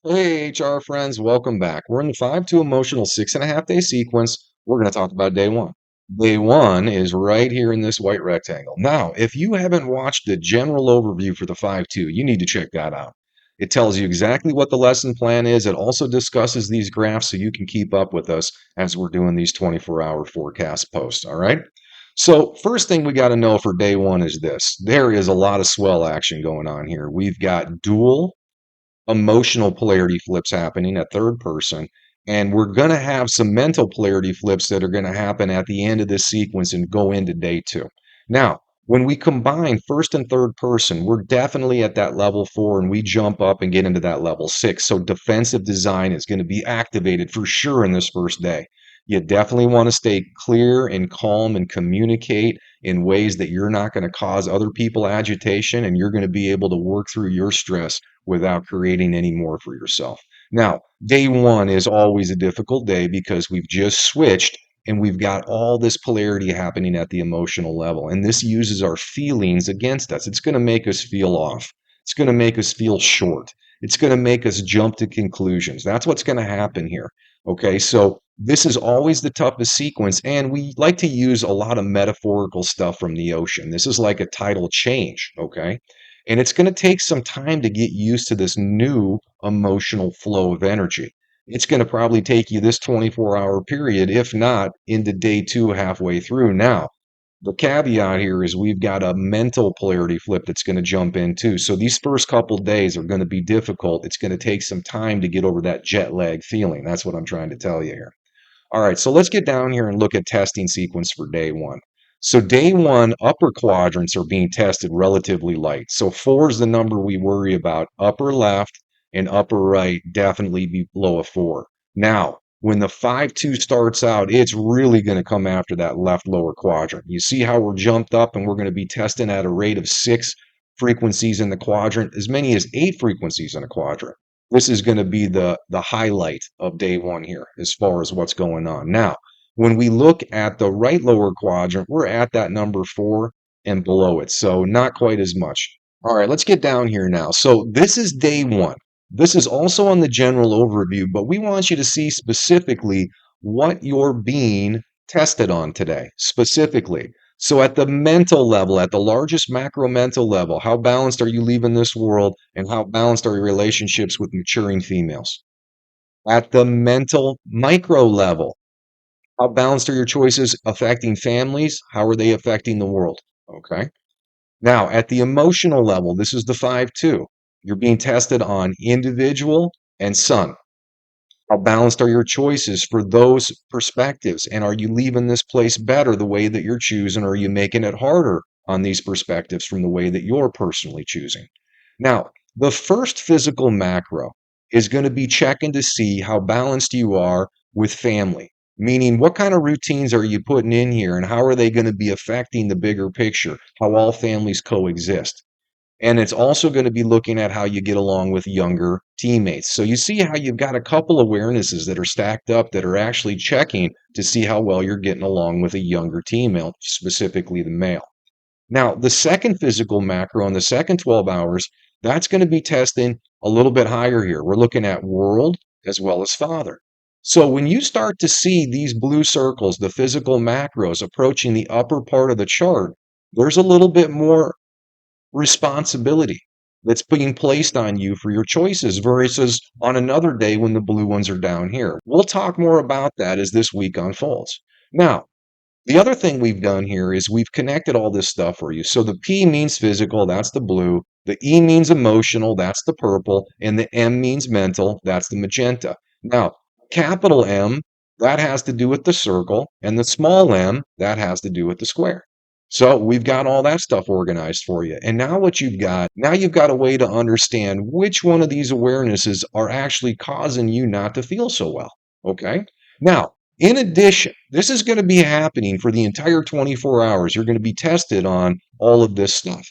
Hey, HR friends, welcome back. We're in the 5-2 emotional 6.5 day sequence. We're going to talk about day one. Day one is right here in this white rectangle. Now, if you haven't watched the general overview for the 5-2, you need to check that out. It tells you exactly what the lesson plan is. It also discusses these graphs so you can keep up with us as we're doing these 24-hour forecast posts. All right. So, first thing we got to know for day one is this: there is a lot of swell action going on here. We've got dual emotional polarity flips happening at third person. And we're going to have some mental polarity flips that are going to happen at the end of this sequence and go into day two. Now, when we combine first and third person, we're definitely at that level 4 and we jump up and get into that level 6. So defensive design is going to be activated for sure in this first day. You definitely want to stay clear and calm and communicate in ways that you're not going to cause other people agitation, and you're going to be able to work through your stress without creating any more for yourself. Now, day one is always a difficult day because we've just switched and we've got all this polarity happening at the emotional level. And this uses our feelings against us. It's going to make us feel off. It's going to make us feel short. It's going to make us jump to conclusions. That's what's going to happen here. Okay, so this is always the toughest sequence, and we like to use a lot of metaphorical stuff from the ocean. This is like a tidal change, okay? And it's going to take some time to get used to this new emotional flow of energy. It's going to probably take you this 24-hour period, if not into day two, halfway through. Now, the caveat here is we've got a mental polarity flip that's going to jump in too. So these first couple days are going to be difficult. It's going to take some time to get over that jet lag feeling. That's what I'm trying to tell you here. All right, so let's get down here and look at testing sequence for day one. So day one, upper quadrants are being tested relatively light. So 4 is the number we worry about. Upper left and upper right definitely be below a 4. Now, when the 5-2 starts out, it's really going to come after that left lower quadrant. You see how we're jumped up and we're going to be testing at a rate of 6 frequencies in the quadrant, as many as 8 frequencies in a quadrant. This is going to be the highlight of day one here as far as what's going on. Now, when we look at the right lower quadrant, we're at that number 4 and below it, so not quite as much. All right, let's get down here now. So this is day one. This is also on the general overview, but we want you to see specifically what you're being tested on today, specifically. So, at the mental level, at the largest macro mental level, how balanced are you leaving this world, and how balanced are your relationships with maturing females? At the mental micro level, how balanced are your choices affecting families? How are they affecting the world? Okay. Now, at the emotional level, this is the 5-2. You're being tested on individual and sun. How balanced are your choices for those perspectives? And are you leaving this place better the way that you're choosing, or are you making it harder on these perspectives from the way that you're personally choosing? Now, the first physical macro is going to be checking to see how balanced you are with family, meaning what kind of routines are you putting in here and how are they going to be affecting the bigger picture, how all families coexist. And it's also going to be looking at how you get along with younger teammates. So you see how you've got a couple awarenesses that are stacked up that are actually checking to see how well you're getting along with a younger teammate, specifically the male. Now, the second physical macro in the second 12 hours, that's going to be testing a little bit higher here. We're looking at world as well as father. So when you start to see these blue circles, the physical macros approaching the upper part of the chart, there's a little bit more responsibility that's being placed on you for your choices versus on another day when the blue ones are down here. We'll talk more about that as this week unfolds. Now, the other thing we've done here is we've connected all this stuff for you. So the P means physical, that's the blue. The E means emotional, that's the purple. And the M means mental, that's the magenta. Now, capital M, that has to do with the circle. And the small m, that has to do with the square. So we've got all that stuff organized for you. And now what now you've got a way to understand which one of these awarenesses are actually causing you not to feel so well. Okay? Now, in addition, this is going to be happening for the entire 24 hours. You're going to be tested on all of this stuff.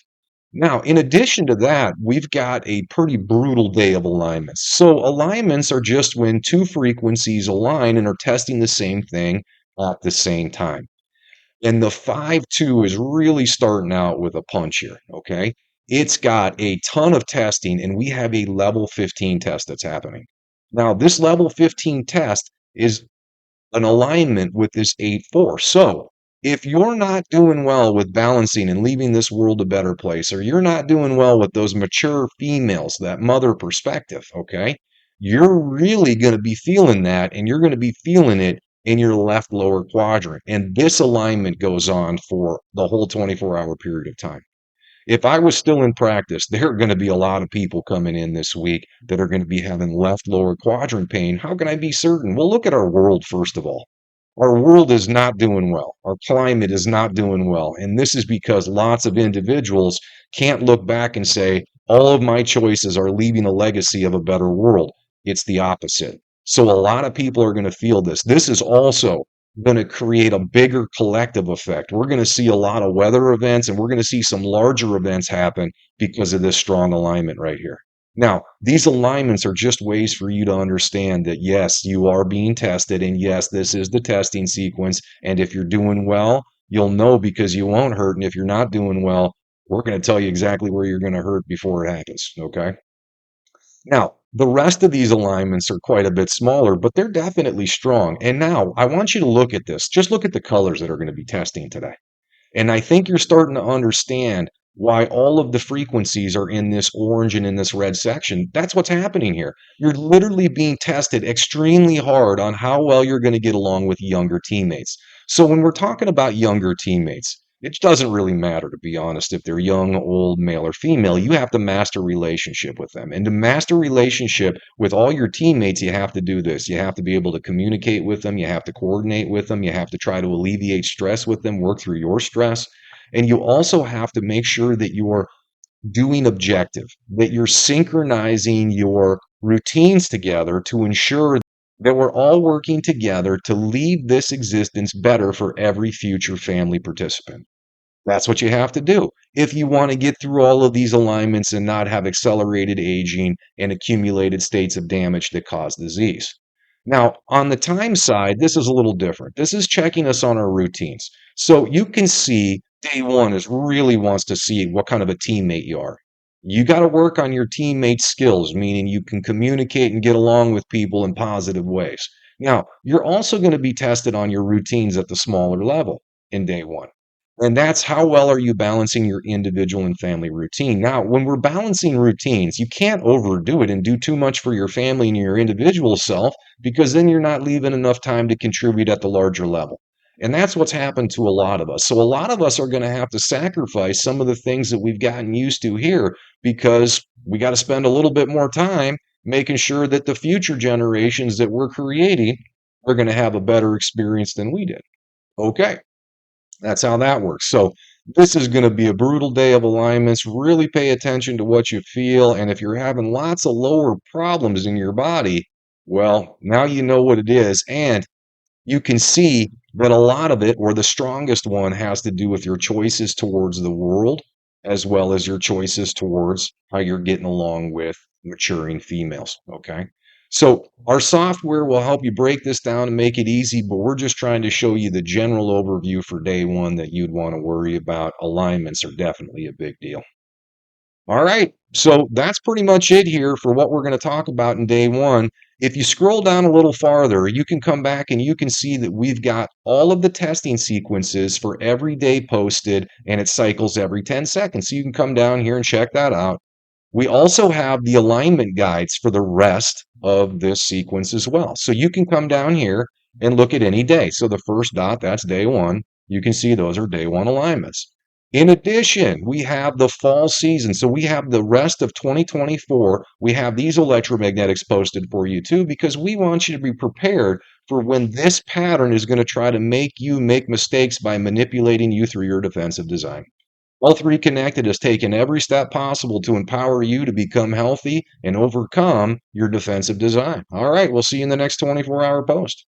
Now, in addition to that, we've got a pretty brutal day of alignments. So, alignments are just when two frequencies align and are testing the same thing at the same time. And the 5-2 is really starting out with a punch here, okay? It's got a ton of testing, and we have a level 15 test that's happening. Now, this level 15 test is an alignment with this 8-4. So if you're not doing well with balancing and leaving this world a better place, or you're not doing well with those mature females, that mother perspective, okay, you're really going to be feeling that, and you're going to be feeling it in your left lower quadrant. And this alignment goes on for the whole 24-hour period of time. If I was still in practice, there are going to be a lot of people coming in this week that are going to be having left lower quadrant pain. How can I be certain? Well, look at our world, first of all. Our world is not doing well. Our climate is not doing well. And this is because lots of individuals can't look back and say, all of my choices are leaving a legacy of a better world. It's the opposite. So a lot of people are going to feel this. This is also going to create a bigger collective effect. We're going to see a lot of weather events, and we're going to see some larger events happen because of this strong alignment right here. Now, these alignments are just ways for you to understand that, yes, you are being tested, and yes, this is the testing sequence. And if you're doing well, you'll know because you won't hurt. And if you're not doing well, we're going to tell you exactly where you're going to hurt before it happens. Okay. Now, the rest of these alignments are quite a bit smaller, but they're definitely strong. And now I want you to look at this. Just look at the colors that are going to be testing today. And I think you're starting to understand why all of the frequencies are in this orange and in this red section. That's what's happening here. You're literally being tested extremely hard on how well you're going to get along with younger teammates. So when we're talking about younger teammates, it doesn't really matter, to be honest, if they're young, old, male, or female. You have to master relationship with them. And to master relationship with all your teammates, you have to do this. You have to be able to communicate with them. You have to coordinate with them. You have to try to alleviate stress with them, work through your stress. And you also have to make sure that you're doing objective, that you're synchronizing your routines together to ensure that we're all working together to leave this existence better for every future family participant. That's what you have to do if you want to get through all of these alignments and not have accelerated aging and accumulated states of damage that cause disease. Now, on the time side, this is a little different. This is checking us on our routines. So you can see day one is really wants to see what kind of a teammate you are. You got to work on your teammate skills, meaning you can communicate and get along with people in positive ways. Now, you're also going to be tested on your routines at the smaller level in day one. And that's how well are you balancing your individual and family routine. Now, when we're balancing routines, you can't overdo it and do too much for your family and your individual self because then you're not leaving enough time to contribute at the larger level. And that's what's happened to a lot of us. So a lot of us are going to have to sacrifice some of the things that we've gotten used to here because we got to spend a little bit more time making sure that the future generations that we're creating are going to have a better experience than we did. Okay. That's how that works. So this is going to be a brutal day of alignments. Really pay attention to what you feel. And if you're having lots of lower problems in your body, well, now you know what it is. And you can see that a lot of it, or the strongest one, has to do with your choices towards the world, as well as your choices towards how you're getting along with maturing females. Okay. So our software will help you break this down and make it easy, but we're just trying to show you the general overview for day one that you'd want to worry about. Alignments are definitely a big deal. All right. So that's pretty much it here for what we're going to talk about in day one. If you scroll down a little farther, you can come back and you can see that we've got all of the testing sequences for every day posted, and it cycles every 10 seconds. So you can come down here and check that out. We also have the alignment guides for the rest of this sequence as well. So you can come down here and look at any day. So the first dot, that's day one. You can see those are day one alignments. In addition, we have the fall season. So we have the rest of 2024. We have these electromagnetics posted for you too, because we want you to be prepared for when this pattern is going to try to make you make mistakes by manipulating you through your defensive design. Health Reconnected has taken every step possible to empower you to become healthy and overcome your defensive design. All right, we'll see you in the next 24-hour post.